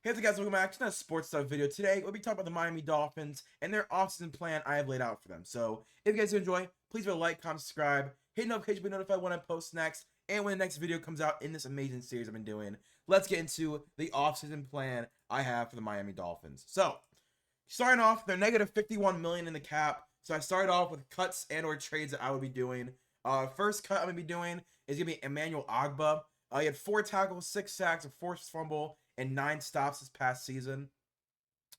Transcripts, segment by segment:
Hey there guys, welcome back to another sports stuff video. Today, we'll be talking about the Miami Dolphins and their offseason plan I have laid out for them. So, if you guys enjoy, please leave a like, comment, subscribe, hit notification to be notified when I post next, and when the next video comes out in this amazing series I've been doing. Let's get into the offseason plan I have for the Miami Dolphins. So, starting off, they're negative 51 million in the cap. So I started off with cuts and or trades that I would be doing. First cut I'm gonna be doing is gonna be Emmanuel Ogbah. He had 4 tackles, 6 sacks, a forced fumble, and 9 stops this past season.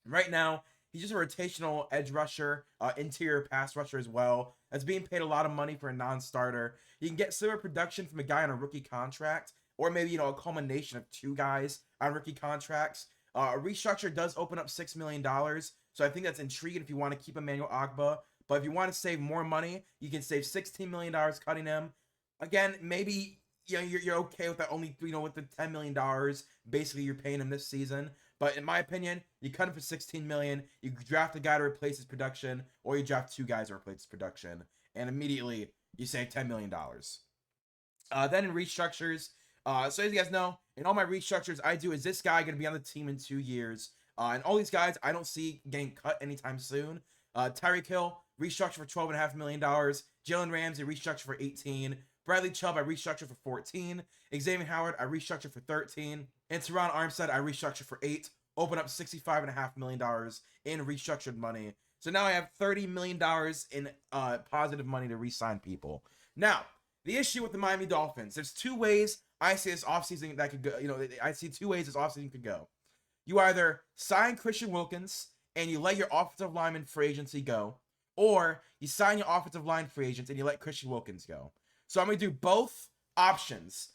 Right now, he's just a rotational edge rusher, interior pass rusher as well. That's being paid a lot of money for a non-starter. You can get similar production from a guy on a rookie contract, or maybe a culmination of 2 guys on rookie contracts. A restructure does open up $6 million, so I think that's intriguing if you want to keep Emmanuel Ogbah. But if you want to save more money, you can save $16 million cutting him. Again, maybe you're okay with that only, with the $10 million basically you're paying him this season. But in my opinion, you cut him for $16 million, you draft a guy to replace his production, or you draft 2 guys to replace his production, and immediately you save $10 million. Then in restructures, so as you guys know, in all my restructures I do, is this guy going to be on the team in 2 years? And all these guys I don't see getting cut anytime soon. Tyreek Hill, restructure for $12.5 million. Jalen Ramsey, restructure for 18. Bradley Chubb, I restructured for 14. Xavier Howard, I restructured for 13. And Teron Armstead, I restructured for 8. Open up $65.5 million in restructured money. So now I have $30 million in positive money to re-sign people. Now, the issue with the Miami Dolphins, there's 2 ways I see this offseason that could go. I see 2 ways this offseason could go. You either sign Christian Wilkins and you let your offensive lineman free agency go, or you sign your offensive line free agents and you let Christian Wilkins go. So I'm going to do both options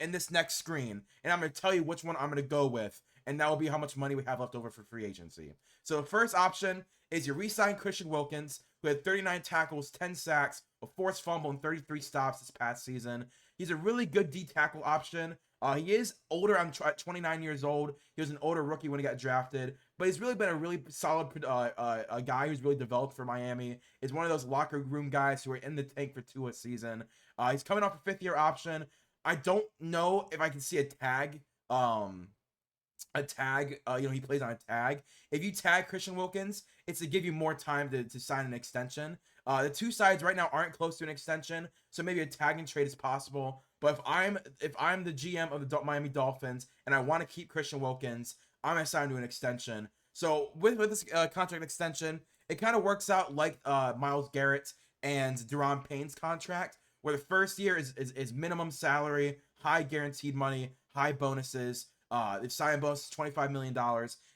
in this next screen, and I'm going to tell you which one I'm going to go with, and that will be how much money we have left over for free agency. So the first option is you re-sign Christian Wilkins, who had 39 tackles, 10 sacks, a forced fumble, and 33 stops this past season. He's a really good D-tackle option. He is older. I'm 29 years old. He was an older rookie when he got drafted, but he's really been a really solid a guy who's really developed for Miami. Is one of those locker room guys who are in the tank for 2 a season. He's coming off a 5th-year option. I don't know if I can see a tag. He plays on a tag. If you tag Christian Wilkins, it's to give you more time to sign an extension. The 2 sides right now aren't close to an extension, so maybe a tag and trade is possible. But if I'm the GM of the Miami Dolphins and I want to keep Christian Wilkins, I'm gonna sign to an extension. So with this contract extension, it kind of works out like Myles Garrett and Deron Payne's contract, where the first year is minimum salary, high guaranteed money, high bonuses. The signing bonus is $25 million.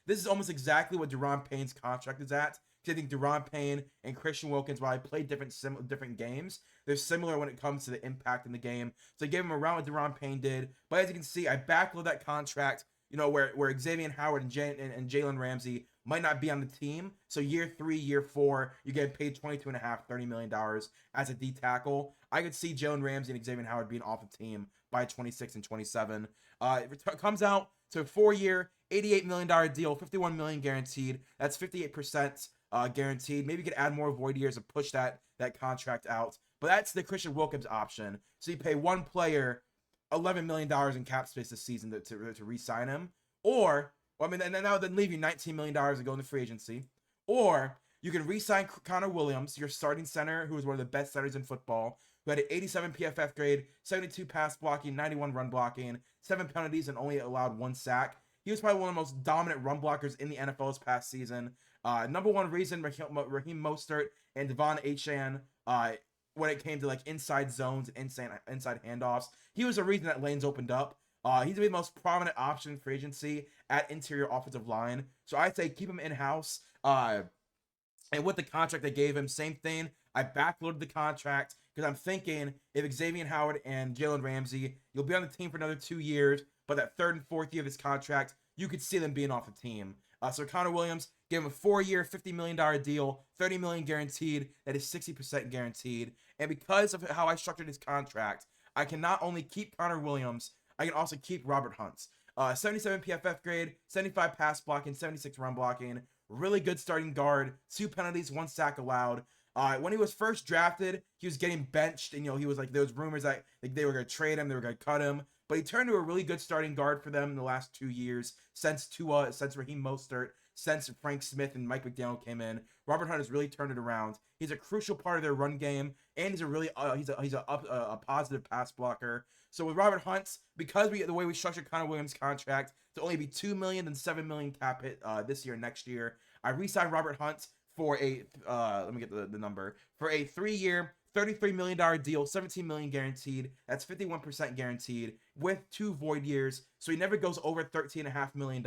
This is almost exactly what Deron Payne's contract is at. Because I think Deron Payne and Christian Wilkins, while I played different games, they're similar when it comes to the impact in the game. So I gave him around what Deron Payne did. But as you can see, I backload that contract, where Xavier Howard and Jalen Ramsey might not be on the team. So year 3, year 4, you get paid $22.5, $30 million as a D tackle. I could see Jalen Ramsey and Xavier Howard being off the team by 26 and 27. It comes out to a 4-year, $88 million deal, $51 million guaranteed. That's 58% guaranteed. Maybe you could add more void years and push that contract out. But that's the Christian Wilkins option. So you pay one player $11 million in cap space this season to re-sign him. Or, and then that would then leave you $19 million to go into free agency. Or you can re-sign Connor Williams, your starting center, who is one of the best centers in football, who had an 87 PFF grade, 72 pass blocking, 91 run blocking, 7 penalties, and only allowed 1 sack. He was probably one of the most dominant run blockers in the NFL this past season. Number 1 reason Raheem Mostert and Devon Achane, when it came to inside zones, inside handoffs, he was the reason that lanes opened up. He's the most prominent option for agency at interior offensive line. So I'd say keep him in-house. And with the contract they gave him, same thing. I backloaded the contract because I'm thinking if Xavier Howard and Jalen Ramsey, you'll be on the team for another 2 years, but that 3rd and 4th year of his contract, you could see them being off the team. So Connor Williams, gave him a 4-year, $50 million deal, $30 million guaranteed. That is 60% guaranteed. And because of how I structured his contract, I can not only keep Connor Williams, I can also keep Robert Hunt. 77 PFF grade, 75 pass blocking, 76 run blocking. Really good starting guard. 2 penalties, 1 sack allowed. When he was first drafted, he was getting benched, and he was there was rumors that they were gonna trade him, they were gonna cut him. but he turned to a really good starting guard for them in the last 2 years since Raheem Mostert, since Frank Smith and Mike McDaniel came in. Robert Hunt has really turned it around. He's a crucial part of their run game, and he's a positive pass blocker. So with Robert Hunt, because the way we structured Connor Williams' contract to only be $2 million and $7 million cap hit this year, next year, I re-signed Robert Hunt for a let me get the number, for a 3-year, $33 million deal, $17 million guaranteed. That's 51% guaranteed with 2 void years. So he never goes over $13.5 million,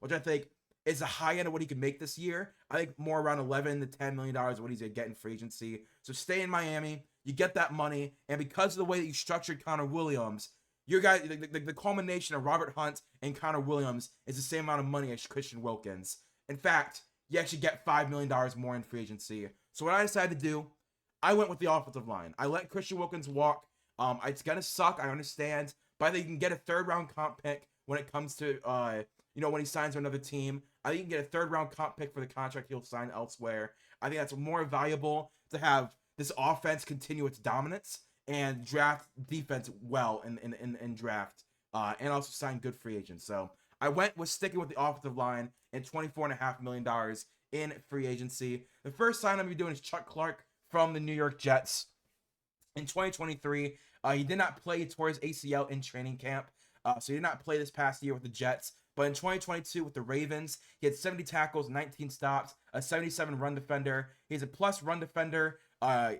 which I think is the high end of what he could make this year. I think more around $11 to $10 million is what he's going to get in free agency. So stay in Miami. You get that money. And because of the way that you structured Connor Williams, your guy, the culmination of Robert Hunt and Connor Williams is the same amount of money as Christian Wilkins. In fact, you actually get $5 million more in free agency. So what I decided to do, I went with the offensive line. I let Christian Wilkins walk. It's gonna suck, I understand, but I think you can get a 3rd-round comp pick when it comes to when he signs to another team. I think you can get a 3rd-round comp pick for the contract he'll sign elsewhere. I think that's more valuable to have this offense continue its dominance and draft defense well in draft, and also sign good free agents. So I went with sticking with the offensive line and $24.5 million in free agency. The first sign I'm gonna be doing is Chuck Clark from the New York Jets. In 2023, he did not play towards ACL in training camp, so he did not play this past year with the Jets. But in 2022 with the Ravens, he had 70 tackles, 19 stops, a 77 run defender. He's a plus run defender.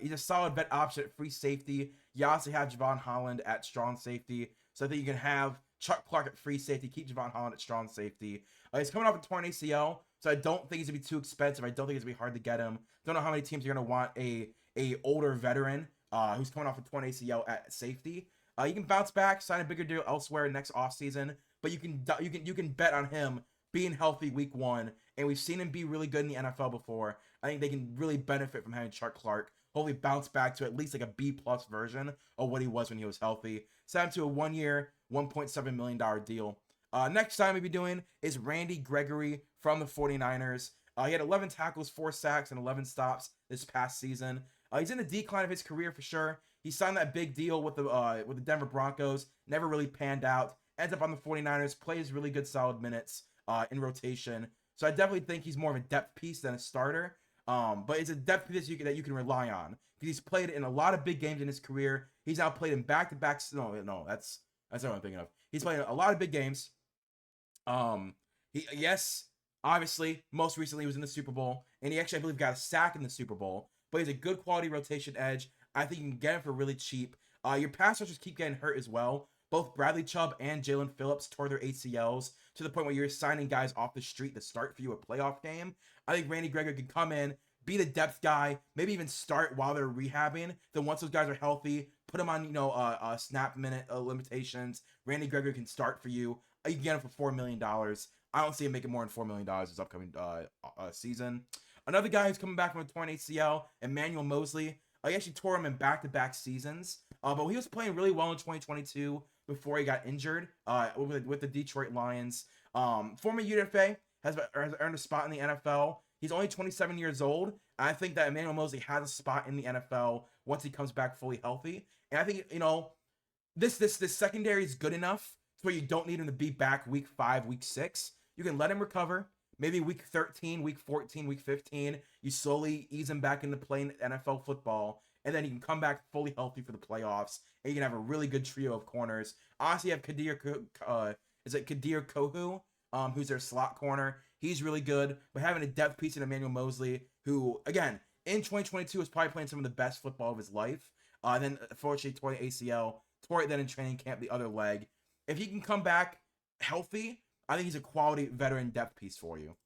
He's a solid vet option at free safety. You also have Javon Holland at strong safety, so I think you can have Chuck Clark at free safety, keep Javon Holland at strong safety. He's coming off a torn ACL, so I don't think he's gonna be too expensive. I don't think it's gonna be hard to get him. Don't know how many teams are gonna want a older veteran who's coming off a torn ACL at safety. You can bounce back, sign a bigger deal elsewhere next offseason, but you can bet on him being healthy week 1, and we've seen him be really good in the NFL before. I think they can really benefit from having Chuck Clark. Hopefully bounce back to at least like a B+ version of what he was when he was healthy. Sign him to a 1-year, $1.7 million deal. Next time we'll be doing is Randy Gregory from the 49ers. He had 11 tackles, 4 sacks, and 11 stops this past season. He's in the decline of his career for sure. He signed that big deal with the Denver Broncos. Never really panned out. Ends up on the 49ers. Plays really good solid minutes in rotation. So I definitely think he's more of a depth piece than a starter. But it's a depth piece that you can rely on. Because he's played in a lot of big games in his career. He's now played in back-to-back. No, that's not what I'm thinking of. He's played in a lot of big games. Yes, obviously, most recently he was in the Super Bowl, and he actually, I believe, got a sack in the Super Bowl. But he's a good quality rotation edge. I think you can get him for really cheap. Your pass rushers keep getting hurt as well. Both Bradley Chubb and Jalen Phillips tore their ACLs to the point where you're signing guys off the street to start for you a playoff game. I think Randy Gregory can come in, be the depth guy, maybe even start while they're rehabbing. Then once those guys are healthy, put them on snap minute limitations. Randy Gregory can start for you. You can get him for $4 million. I don't see him making more than $4 million this upcoming season. Another guy who's coming back from a torn ACL, Emmanuel Mosley. He actually tore him in back-to-back seasons. But he was playing really well in 2022 before he got injured with the Detroit Lions. Former UDFA has earned a spot in the NFL. He's only 27 years old. I think that Emmanuel Mosley has a spot in the NFL once he comes back fully healthy. And I think, this secondary is good enough where you don't need him to be back week 5, week 6. You can let him recover. Maybe week 13, week 14, week 15, you slowly ease him back into playing NFL football, and then he can come back fully healthy for the playoffs, and you can have a really good trio of corners. Honestly, you have Kadir Kohu, who's their slot corner. He's really good, but having a depth piece in Emmanuel Mosley, who, again, in 2022 was probably playing some of the best football of his life, then unfortunately tore the ACL, tore it then in training camp, the other leg. If he can come back healthy, I think he's a quality veteran depth piece for you.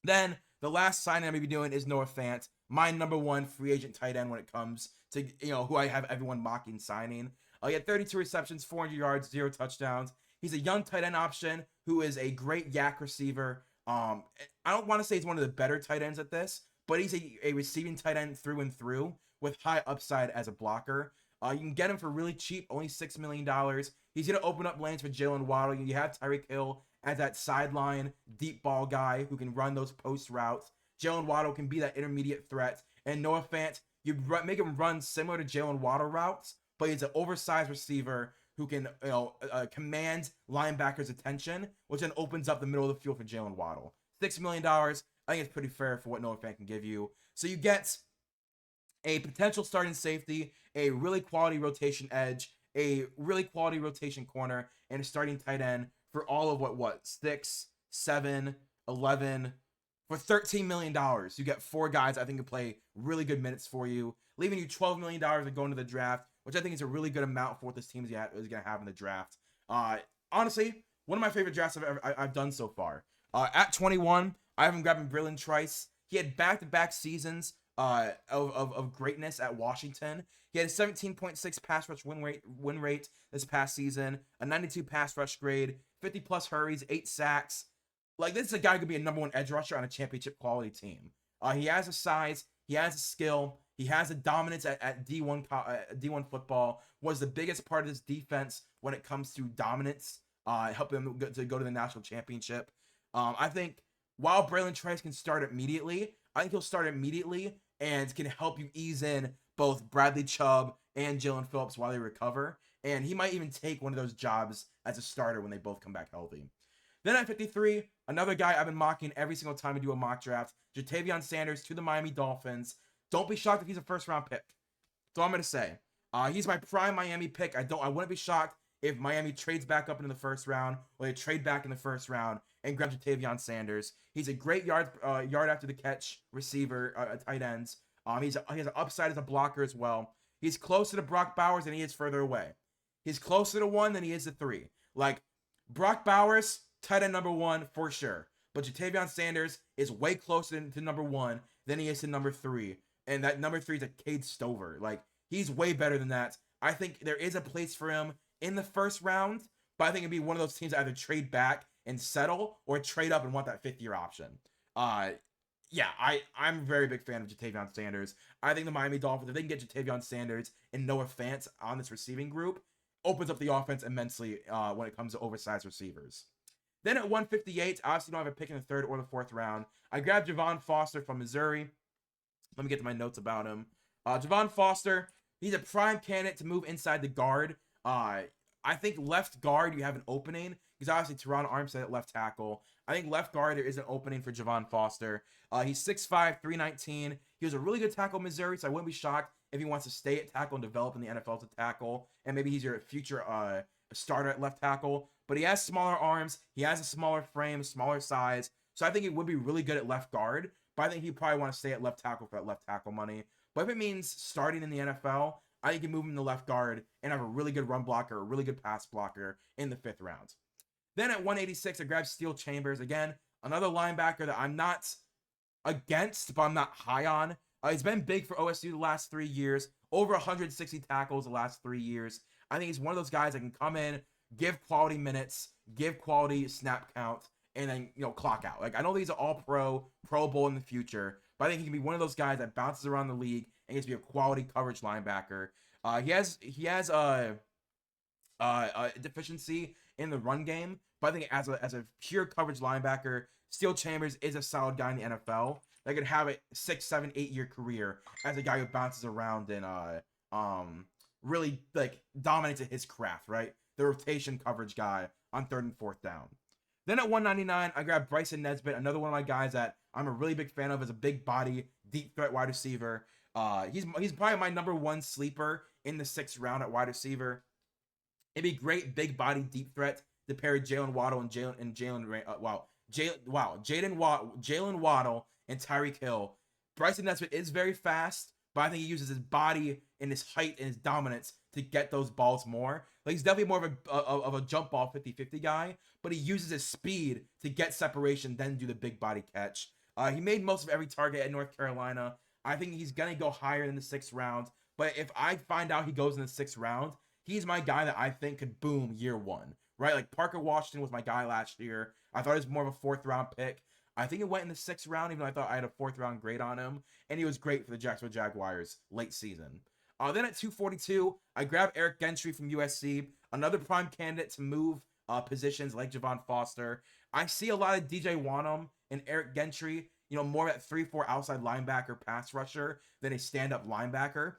Then the last signing I'm going to be doing is Noah Fant, my number 1 free agent tight end when it comes to who I have everyone mocking signing. He had 32 receptions, 400 yards, 0 touchdowns. He's a young tight end option who is a great yak receiver. I don't want to say he's one of the better tight ends at this, but he's a receiving tight end through and through with high upside as a blocker. You can get him for really cheap, only $6 million. He's going to open up lanes for Jalen Waddle. You have Tyreek Hill as that sideline deep ball guy who can run those post routes. Jalen Waddle can be that intermediate threat. And Noah Fant, you make him run similar to Jalen Waddle routes, but he's an oversized receiver who can command linebackers' attention, which then opens up the middle of the field for Jalen Waddle. $6 million, I think it's pretty fair for what Noah Fant can give you. So you get a potential starting safety, a really quality rotation edge, a really quality rotation corner, and a starting tight end for all of what 6, 7, 11 for $13 million. You get 4 guys I think can play really good minutes for you, leaving you $12 million to go into the draft, which I think is a really good amount for what this team is going to have in the draft. Honestly, one of my favorite drafts I've done so far. At 21, I have him grabbing Braylon Trice. He had back-to-back seasons of greatness at Washington. He had a 17.6 pass rush win rate this past season, a 92 pass rush grade, 50 plus hurries, 8 sacks. Like, this is a guy who could be a number 1 edge rusher on a championship quality team. He has a size, he has a skill, he has a dominance at D1 football. Was the biggest part of this defense when it comes to dominance, helping them to go to the national championship. I think while Braylon Trice can start immediately, I think he'll start immediately and can help you ease in both Bradley Chubb and Jalen Phillips while they recover. And he might even take one of those jobs as a starter when they both come back healthy. Then at 53, another guy I've been mocking every single time we do a mock draft, Ja'Tavion Sanders to the Miami Dolphins. Don't be shocked if he's a first-round pick. That's all I'm going to say. He's my prime Miami pick. I wouldn't be shocked if Miami trades back up into the first round, or they trade back in the first round and grab Ja'Tavion Sanders. He's a great yard after the catch receiver, tight ends. He has an upside as a blocker as well. He's closer to Brock Bowers than he is further away. He's closer to 1 than he is to 3. Like, Brock Bowers, tight end number 1 for sure. But Ja'Tavion Sanders is way closer to number 1 than he is to number 3. And that number 3 is a Cade Stover. Like, he's way better than that. I think there is a place for him in the first round, but I think it'd be one of those teams that either trade back and settle or trade up and want that 5th-year option. Yeah, I'm a very big fan of Ja'Tavion Sanders. I think the Miami Dolphins, if they can get Ja'Tavion Sanders and Noah Fant on this receiving group, opens up the offense immensely when it comes to oversized receivers. Then at 158, I obviously don't have a pick in the 3rd or the 4th round. I grabbed Javon Foster from Missouri. Let me get to my notes about him. Javon Foster, he's a prime candidate to move inside the guard. I think left guard, you have an opening, because obviously Teron Armstead at left tackle. I think left guard, there is an opening for Javon Foster. He's 6'5", 319. He was a really good tackle in Missouri, so I wouldn't be shocked if he wants to stay at tackle and develop in the NFL as a tackle, and maybe he's your future starter at left tackle. But he has smaller arms, he has a smaller frame, smaller size, so I think he would be really good at left guard, but I think he'd probably want to stay at left tackle for that left tackle money. But if it means starting in the NFL, I think you can move him to left guard and have a really good run blocker, a really good pass blocker in the 5th round. Then at 186, I grabbed Steel Chambers. Again, another linebacker that I'm not against, but I'm not high on. He's been big for OSU the last 3 years, over 160 tackles the last 3 years. I think he's one of those guys that can come in, give quality minutes, give quality snap count, and then, clock out. Like, I know these are all Pro Bowl in the future, but I think he can be one of those guys that bounces around the league and gets to be a quality coverage linebacker. He has a deficiency in the run game, but I think as a pure coverage linebacker, Steel Chambers is a solid guy in the NFL that could have a 6, 7, 8 year career as a guy who bounces around and really like dominates at his craft, right? The rotation coverage guy on 3rd and 4th down. Then at 199, I grabbed Bryson Nesbitt, another one of my guys that I'm a really big fan of as a big body, deep threat wide receiver. He's probably my number 1 sleeper in the 6th round at wide receiver. It'd be great big body deep threat to pair Jalen Waddle and Jalen Waddle and Tyreek Hill. Bryson Nesbitt is very fast, but I think he uses his body and his height and his dominance to get those balls more. Like, he's definitely more of a jump ball 50-50 guy, but he uses his speed to get separation, then do the big body catch. He made most of every target at North Carolina. I think he's going to go higher in the 6th round, but if I find out he goes in the 6th round, he's my guy that I think could boom year 1, right? Like, Parker Washington was my guy last year. I thought he was more of a 4th round pick. I think it went in the 6th round, even though I thought I had a 4th round grade on him, and he was great for the Jacksonville Jaguars late season. Then at 242, I grabbed Eric Gentry from USC, another prime candidate to move positions like Javon Foster. I see a lot of DJ Wanham and Eric Gentry, more at 3-4 outside linebacker pass rusher than a stand-up linebacker.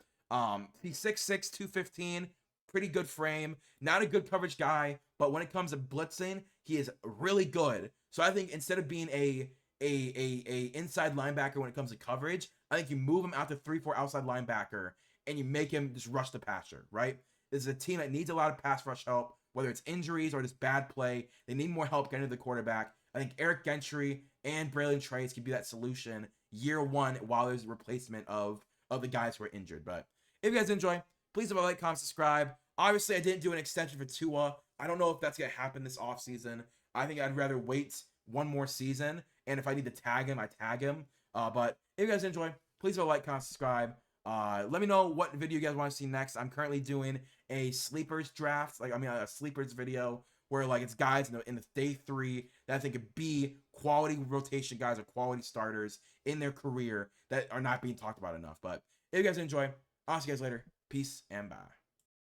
He's 6'6", 215, pretty good frame, not a good coverage guy, but when it comes to blitzing, he is really good. So I think instead of being a inside linebacker when it comes to coverage, I think you move him out to 3-4 outside linebacker and you make him just rush the passer, right? This is a team that needs a lot of pass rush help, whether it's injuries or just bad play. They need more help getting to the quarterback. I think Eric Gentry and Braylon Trace could be that solution year one while there's a replacement of the guys who are injured. But if you guys enjoy, please leave a like, comment, subscribe. Obviously, I didn't do an extension for Tua. I don't know if that's going to happen this offseason. I think I'd rather wait one more season. And if I need to tag him, I tag him. But if you guys enjoy, please leave a like, comment, subscribe. Let me know what video you guys want to see next. I'm currently doing a sleepers draft, a sleepers video where like it's guys in the day 3 that I think could be quality rotation guys or quality starters in their career that are not being talked about enough. But if you guys enjoy, I'll see you guys later. Peace and bye.